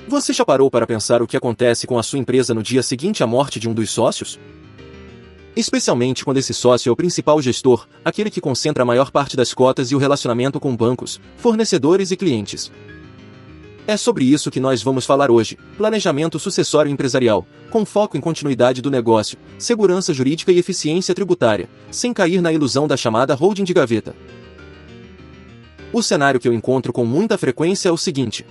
Você já parou para pensar o que acontece com a sua empresa no dia seguinte à morte de um dos sócios? Especialmente quando esse sócio é o principal gestor, aquele que concentra a maior parte das cotas e o relacionamento com bancos, fornecedores e clientes. É sobre isso que nós vamos falar hoje: planejamento sucessório empresarial, com foco em continuidade do negócio, segurança jurídica e eficiência tributária, sem cair na ilusão da chamada holding de gaveta. O cenário que eu encontro com muita frequência é o seguinte: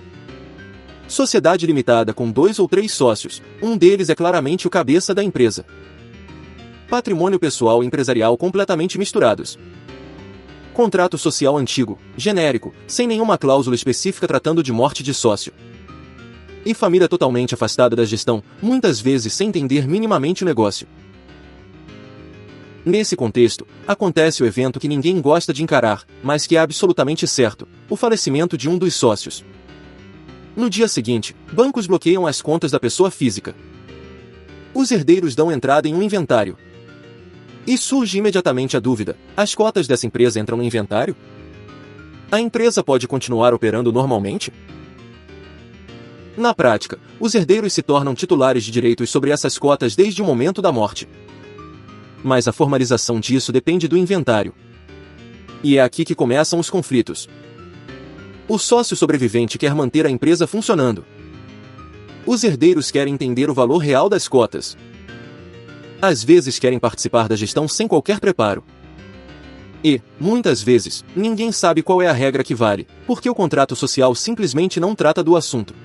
sociedade limitada com 2 ou 3 sócios, um deles é claramente o cabeça da empresa. Patrimônio pessoal e empresarial completamente misturados. Contrato social antigo, genérico, sem nenhuma cláusula específica tratando de morte de sócio. E família totalmente afastada da gestão, muitas vezes sem entender minimamente o negócio. Nesse contexto, acontece o evento que ninguém gosta de encarar, mas que é absolutamente certo: o falecimento de um dos sócios. No dia seguinte, bancos bloqueiam as contas da pessoa física. Os herdeiros dão entrada em um inventário. E surge imediatamente a dúvida: as cotas dessa empresa entram no inventário? A empresa pode continuar operando normalmente? Na prática, os herdeiros se tornam titulares de direitos sobre essas cotas desde o momento da morte. Mas a formalização disso depende do inventário. E é aqui que começam os conflitos. O sócio sobrevivente quer manter a empresa funcionando. Os herdeiros querem entender o valor real das cotas. Às vezes querem participar da gestão sem qualquer preparo. E, muitas vezes, ninguém sabe qual é a regra que vale, porque o contrato social simplesmente não trata do assunto.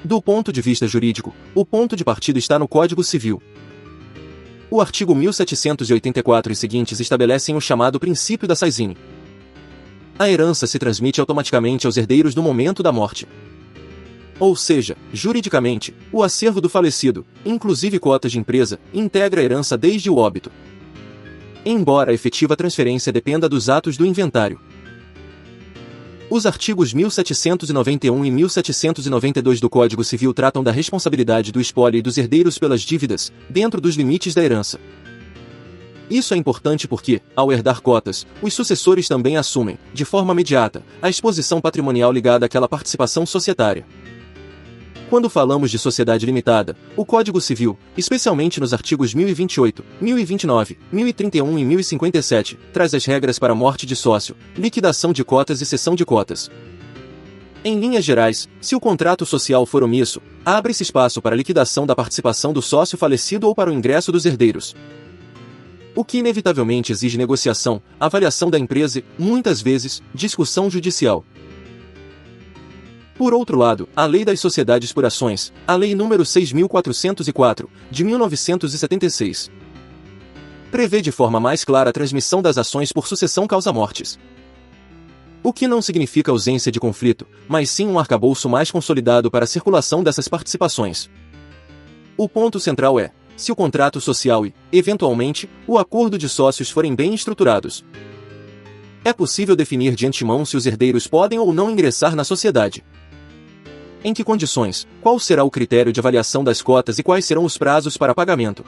Do ponto de vista jurídico, o ponto de partida está no Código Civil. O artigo 1784 e seguintes estabelecem o chamado princípio da seisin. A herança se transmite automaticamente aos herdeiros no momento da morte. Ou seja, juridicamente, o acervo do falecido, inclusive cotas de empresa, integra a herança desde o óbito. Embora a efetiva transferência dependa dos atos do inventário. Os artigos 1791 e 1792 do Código Civil tratam da responsabilidade do espólio e dos herdeiros pelas dívidas, dentro dos limites da herança. Isso é importante porque, ao herdar cotas, os sucessores também assumem, de forma imediata, a exposição patrimonial ligada àquela participação societária. Quando falamos de sociedade limitada, o Código Civil, especialmente nos artigos 1028, 1029, 1031 e 1057, traz as regras para morte de sócio, liquidação de cotas e cessão de cotas. Em linhas gerais, se o contrato social for omisso, abre-se espaço para a liquidação da participação do sócio falecido ou para o ingresso dos herdeiros. O que inevitavelmente exige negociação, avaliação da empresa e, muitas vezes, discussão judicial. Por outro lado, a Lei das Sociedades por Ações, a Lei nº 6.404, de 1976, prevê de forma mais clara a transmissão das ações por sucessão causa-mortes. O que não significa ausência de conflito, mas sim um arcabouço mais consolidado para a circulação dessas participações. O ponto central é: se o contrato social e, eventualmente, o acordo de sócios forem bem estruturados, é possível definir de antemão se os herdeiros podem ou não ingressar na sociedade. Em que condições, qual será o critério de avaliação das cotas e quais serão os prazos para pagamento.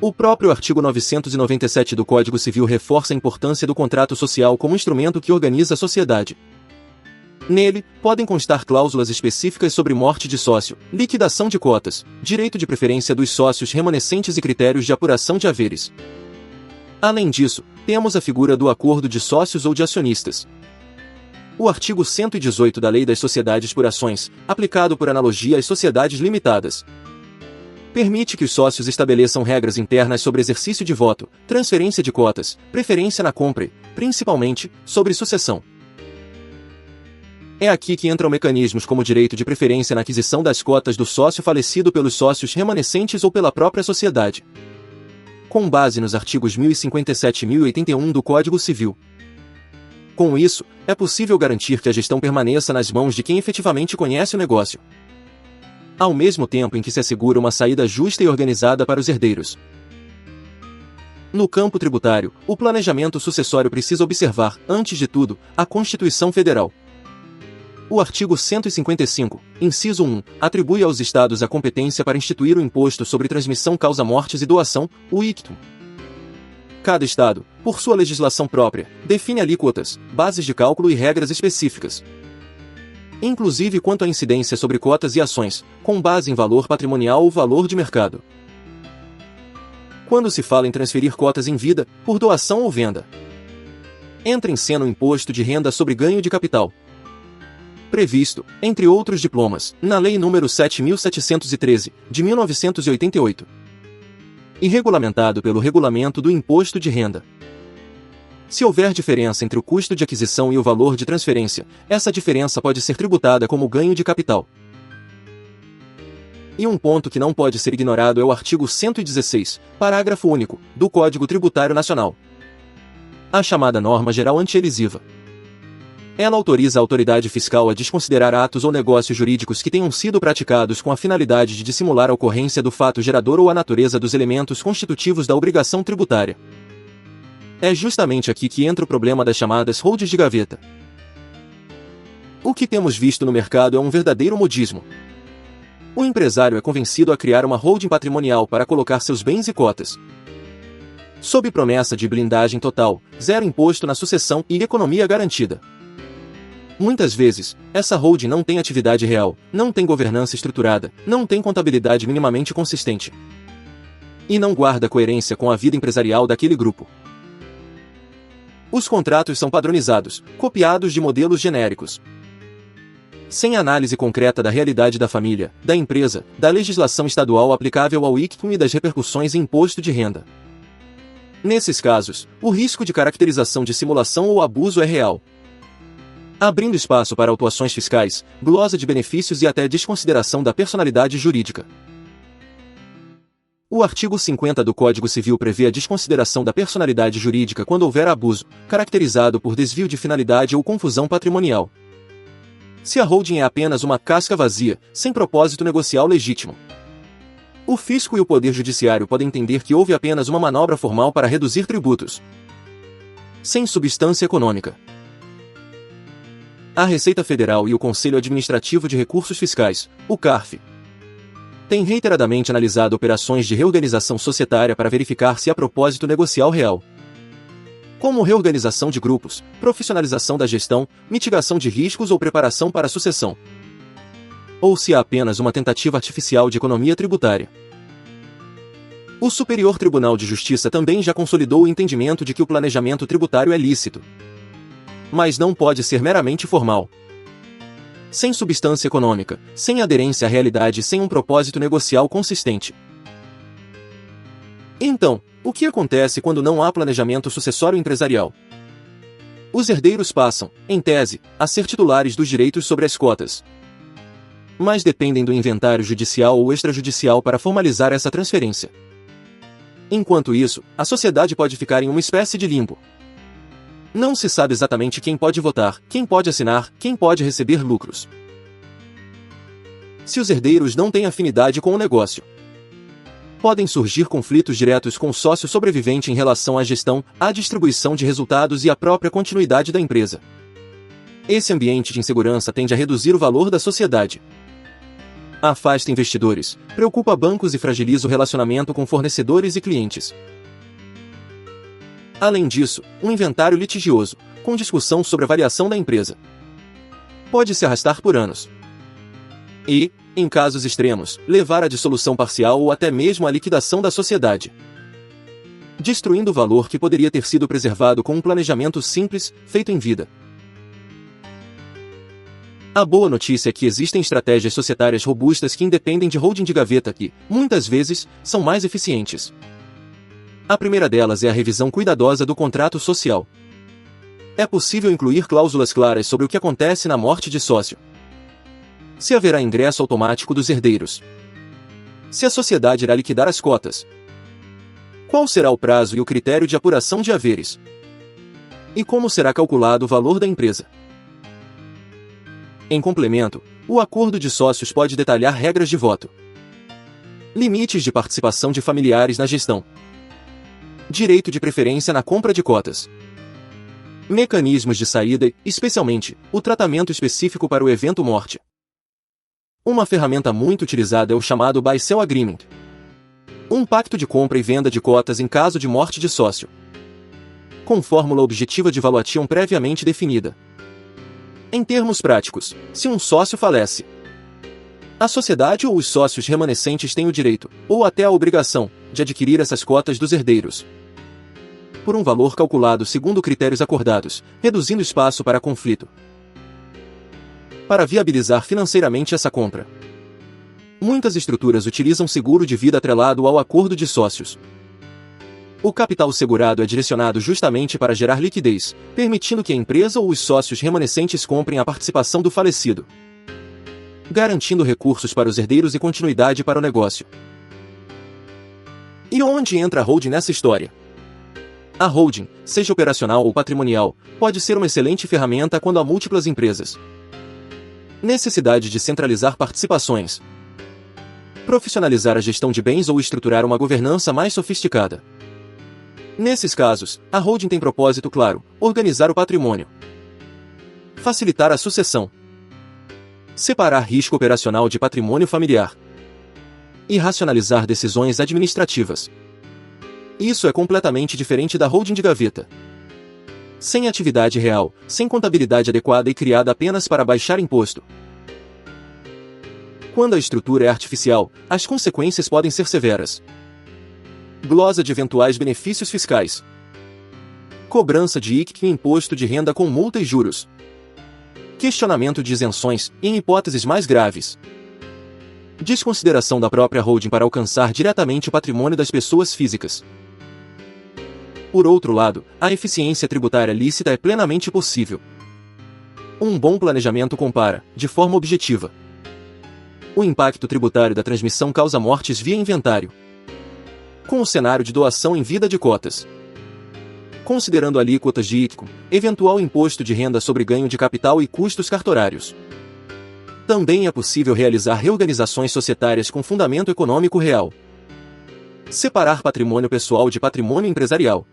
O próprio artigo 997 do Código Civil reforça a importância do contrato social como instrumento que organiza a sociedade. Nele, podem constar cláusulas específicas sobre morte de sócio, liquidação de cotas, direito de preferência dos sócios remanescentes e critérios de apuração de haveres. Além disso, temos a figura do acordo de sócios ou de acionistas. O artigo 118 da Lei das Sociedades por Ações, aplicado por analogia às sociedades limitadas, permite que os sócios estabeleçam regras internas sobre exercício de voto, transferência de cotas, preferência na compra e, principalmente, sobre sucessão. É aqui que entram mecanismos como o direito de preferência na aquisição das cotas do sócio falecido pelos sócios remanescentes ou pela própria sociedade, com base nos artigos 1057 e 1081 do Código Civil. Com isso, é possível garantir que a gestão permaneça nas mãos de quem efetivamente conhece o negócio, ao mesmo tempo em que se assegura uma saída justa e organizada para os herdeiros. No campo tributário, o planejamento sucessório precisa observar, antes de tudo, a Constituição Federal. O artigo 155, inciso 1, atribui aos Estados a competência para instituir o Imposto sobre Transmissão Causa-Mortes e Doação, o ICTM. Cada Estado, por sua legislação própria, define alíquotas, bases de cálculo e regras específicas. inclusive quanto à incidência sobre cotas e ações, com base em valor patrimonial ou valor de mercado. Quando se fala em transferir cotas em vida, por doação ou venda, entra em cena o imposto de renda sobre ganho de capital, previsto, entre outros diplomas, na Lei nº 7.713, de 1988, e regulamentado pelo Regulamento do Imposto de Renda. Se houver diferença entre o custo de aquisição e o valor de transferência, essa diferença pode ser tributada como ganho de capital. E um ponto que não pode ser ignorado é o artigo 116, parágrafo único, do Código Tributário Nacional, a chamada norma geral anti-elisiva. Ela autoriza a autoridade fiscal a desconsiderar atos ou negócios jurídicos que tenham sido praticados com a finalidade de dissimular a ocorrência do fato gerador ou a natureza dos elementos constitutivos da obrigação tributária. É justamente aqui que entra o problema das chamadas holdings de gaveta. O que temos visto no mercado é um verdadeiro modismo. O empresário é convencido a criar uma holding patrimonial para colocar seus bens e cotas, sob promessa de blindagem total, zero imposto na sucessão e economia garantida. Muitas vezes, essa holding não tem atividade real, não tem governança estruturada, não tem contabilidade minimamente consistente e não guarda coerência com a vida empresarial daquele grupo. Os contratos são padronizados, copiados de modelos genéricos, sem análise concreta da realidade da família, da empresa, da legislação estadual aplicável ao ICTUM e das repercussões em imposto de renda. Nesses casos, o risco de caracterização de simulação ou abuso é real, abrindo espaço para autuações fiscais, glosa de benefícios e até desconsideração da personalidade jurídica. O artigo 50 do Código Civil prevê a desconsideração da personalidade jurídica quando houver abuso, caracterizado por desvio de finalidade ou confusão patrimonial. Se a holding é apenas uma casca vazia, sem propósito negocial legítimo, o fisco e o Poder Judiciário podem entender que houve apenas uma manobra formal para reduzir tributos, sem substância econômica. A Receita Federal e o Conselho Administrativo de Recursos Fiscais, o CARF, têm reiteradamente analisado operações de reorganização societária para verificar se há propósito negocial real, como reorganização de grupos, profissionalização da gestão, mitigação de riscos ou preparação para a sucessão, ou se há apenas uma tentativa artificial de economia tributária. O Superior Tribunal de Justiça também já consolidou o entendimento de que o planejamento tributário é lícito, mas não pode ser meramente formal, sem substância econômica, sem aderência à realidade e sem um propósito negocial consistente. Então, o que acontece quando não há planejamento sucessório empresarial? Os herdeiros passam, em tese, a ser titulares dos direitos sobre as cotas, mas dependem do inventário judicial ou extrajudicial para formalizar essa transferência. Enquanto isso, a sociedade pode ficar em uma espécie de limbo. Não se sabe exatamente quem pode votar, quem pode assinar, quem pode receber lucros. Se os herdeiros não têm afinidade com o negócio, podem surgir conflitos diretos com o sócio sobrevivente em relação à gestão, à distribuição de resultados e à própria continuidade da empresa. Esse ambiente de insegurança tende a reduzir o valor da sociedade, afasta investidores, preocupa bancos e fragiliza o relacionamento com fornecedores e clientes. Além disso, um inventário litigioso, com discussão sobre a variação da empresa, pode se arrastar por anos e, em casos extremos, levar à dissolução parcial ou até mesmo à liquidação da sociedade, destruindo o valor que poderia ter sido preservado com um planejamento simples, feito em vida. A boa notícia é que existem estratégias societárias robustas que independem de holding de gaveta que, muitas vezes, são mais eficientes. A primeira delas é a revisão cuidadosa do contrato social. É possível incluir cláusulas claras sobre o que acontece na morte de sócio, se haverá ingresso automático dos herdeiros, se a sociedade irá liquidar as cotas, qual será o prazo e o critério de apuração de haveres, e como será calculado o valor da empresa. Em complemento, o acordo de sócios pode detalhar regras de voto, limites de participação de familiares na gestão, direito de preferência na compra de cotas, mecanismos de saída e, especialmente, o tratamento específico para o evento morte. Uma ferramenta muito utilizada é o chamado Buy-Sell Agreement, um pacto de compra e venda de cotas em caso de morte de sócio, com fórmula objetiva de valuation previamente definida. Em termos práticos, se um sócio falece, a sociedade ou os sócios remanescentes têm o direito, ou até a obrigação, de adquirir essas cotas dos herdeiros, por um valor calculado segundo critérios acordados, reduzindo espaço para conflito. Para viabilizar financeiramente essa compra, muitas estruturas utilizam seguro de vida atrelado ao acordo de sócios. O capital segurado é direcionado justamente para gerar liquidez, permitindo que a empresa ou os sócios remanescentes comprem a participação do falecido, garantindo recursos para os herdeiros e continuidade para o negócio. E onde entra a holding nessa história? A holding, seja operacional ou patrimonial, pode ser uma excelente ferramenta quando há múltiplas empresas. Necessidade de centralizar participações, profissionalizar a gestão de bens ou estruturar uma governança mais sofisticada. Nesses casos, a holding tem propósito claro: organizar o patrimônio, facilitar a sucessão, separar risco operacional de patrimônio familiar e racionalizar decisões administrativas. Isso é completamente diferente da holding de gaveta. Sem atividade real, sem contabilidade adequada e criada apenas para baixar imposto. Quando a estrutura é artificial, as consequências podem ser severas. Glosa de eventuais benefícios fiscais, cobrança de ICC e imposto de renda com multa e juros, questionamento de isenções e, em hipóteses mais graves, desconsideração da própria holding para alcançar diretamente o patrimônio das pessoas físicas. Por outro lado, a eficiência tributária lícita é plenamente possível. Um bom planejamento compara, de forma objetiva, o impacto tributário da transmissão causa-mortes via inventário com o cenário de doação em vida de cotas, considerando alíquotas de ICC, eventual imposto de renda sobre ganho de capital e custos cartorários. Também é possível realizar reorganizações societárias com fundamento econômico real, separar patrimônio pessoal de patrimônio empresarial,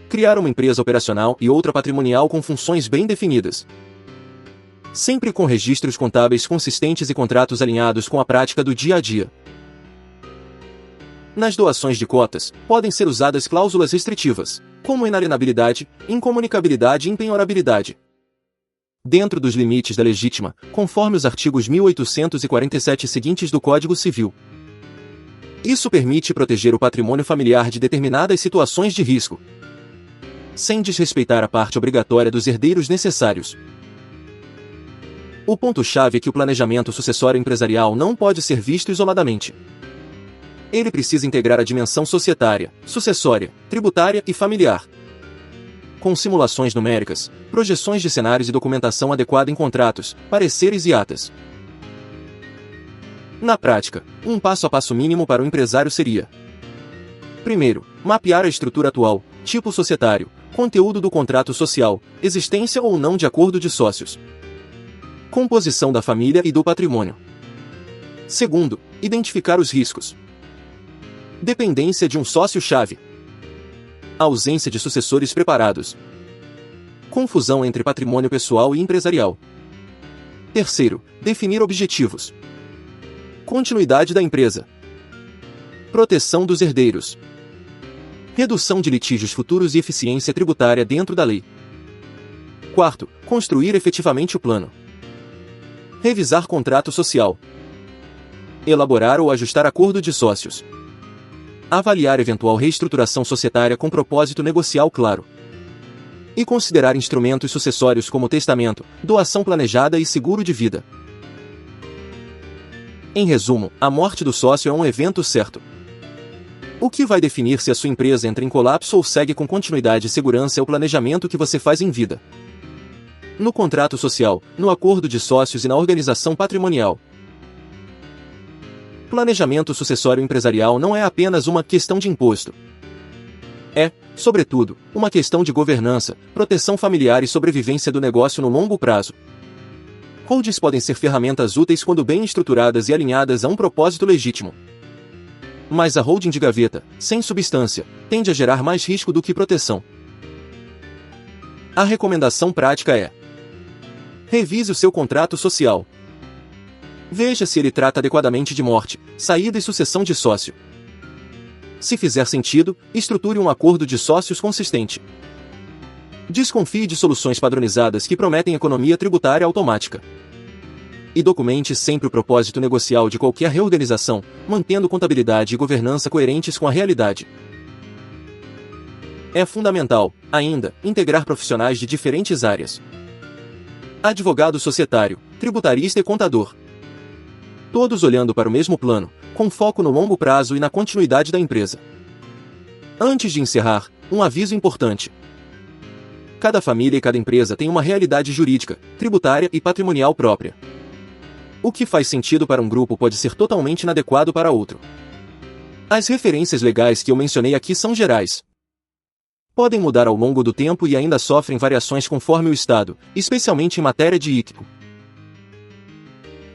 criar uma empresa operacional e outra patrimonial com funções bem definidas, sempre com registros contábeis consistentes e contratos alinhados com a prática do dia a dia. Nas doações de cotas, podem ser usadas cláusulas restritivas, como inalienabilidade, incomunicabilidade e impenhorabilidade, dentro dos limites da legítima, conforme os artigos 1847 seguintes do Código Civil. Isso permite proteger o patrimônio familiar de determinadas situações de risco, sem desrespeitar a parte obrigatória dos herdeiros necessários. O ponto-chave é que o planejamento sucessório empresarial não pode ser visto isoladamente. Ele precisa integrar a dimensão societária, sucessória, tributária e familiar, com simulações numéricas, projeções de cenários e documentação adequada em contratos, pareceres e atas. Na prática, um passo a passo mínimo para o empresário seria: primeiro, mapear a estrutura atual, tipo societário, conteúdo do contrato social, existência ou não de acordo de sócios, composição da família e do patrimônio. Segundo, identificar os riscos. Dependência de um sócio-chave, ausência de sucessores preparados, confusão entre patrimônio pessoal e empresarial. Terceiro, definir objetivos, continuidade da empresa, proteção dos herdeiros, redução de litígios futuros e eficiência tributária dentro da lei. Quarto, construir efetivamente o plano, revisar contrato social, elaborar ou ajustar acordo de sócios, avaliar eventual reestruturação societária com propósito negocial claro, e considerar instrumentos sucessórios como testamento, doação planejada e seguro de vida. Em resumo, a morte do sócio é um evento certo. O que vai definir se a sua empresa entra em colapso ou segue com continuidade e segurança é o planejamento que você faz em vida, no contrato social, no acordo de sócios e na organização patrimonial. Planejamento sucessório empresarial não é apenas uma questão de imposto. É, sobretudo, uma questão de governança, proteção familiar e sobrevivência do negócio no longo prazo. Holdings podem ser ferramentas úteis quando bem estruturadas e alinhadas a um propósito legítimo. Mas a holding de gaveta, sem substância, tende a gerar mais risco do que proteção. A recomendação prática é: revise o seu contrato social. Veja se ele trata adequadamente de morte, saída e sucessão de sócio. Se fizer sentido, estruture um acordo de sócios consistente. Desconfie de soluções padronizadas que prometem economia tributária automática. E documente sempre o propósito negocial de qualquer reorganização, mantendo contabilidade e governança coerentes com a realidade. É fundamental, ainda, integrar profissionais de diferentes áreas. Advogado societário, tributarista e contador. Todos olhando para o mesmo plano, com foco no longo prazo e na continuidade da empresa. Antes de encerrar, um aviso importante. Cada família e cada empresa tem uma realidade jurídica, tributária e patrimonial própria. O que faz sentido para um grupo pode ser totalmente inadequado para outro. As referências legais que eu mencionei aqui são gerais. Podem mudar ao longo do tempo e ainda sofrem variações conforme o Estado, especialmente em matéria de ICPO.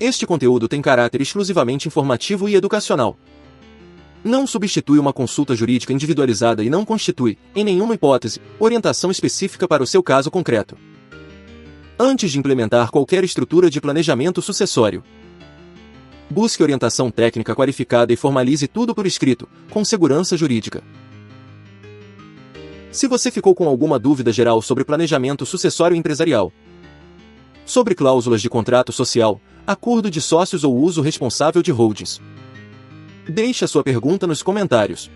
Este conteúdo tem caráter exclusivamente informativo e educacional. Não substitui uma consulta jurídica individualizada e não constitui, em nenhuma hipótese, orientação específica para o seu caso concreto. Antes de implementar qualquer estrutura de planejamento sucessório, busque orientação técnica qualificada e formalize tudo por escrito, com segurança jurídica. Se você ficou com alguma dúvida geral sobre planejamento sucessório empresarial, sobre cláusulas de contrato social, acordo de sócios ou uso responsável de holdings, deixe a sua pergunta nos comentários.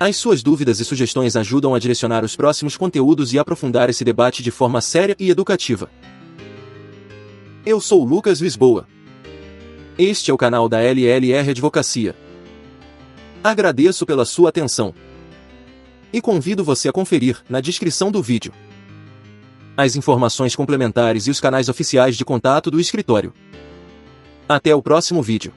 As suas dúvidas e sugestões ajudam a direcionar os próximos conteúdos e aprofundar esse debate de forma séria e educativa. Eu sou Lucas Lisboa. Este é o canal da LLR Advocacia. Agradeço pela sua atenção. E convido você a conferir, na descrição do vídeo, as informações complementares e os canais oficiais de contato do escritório. Até o próximo vídeo.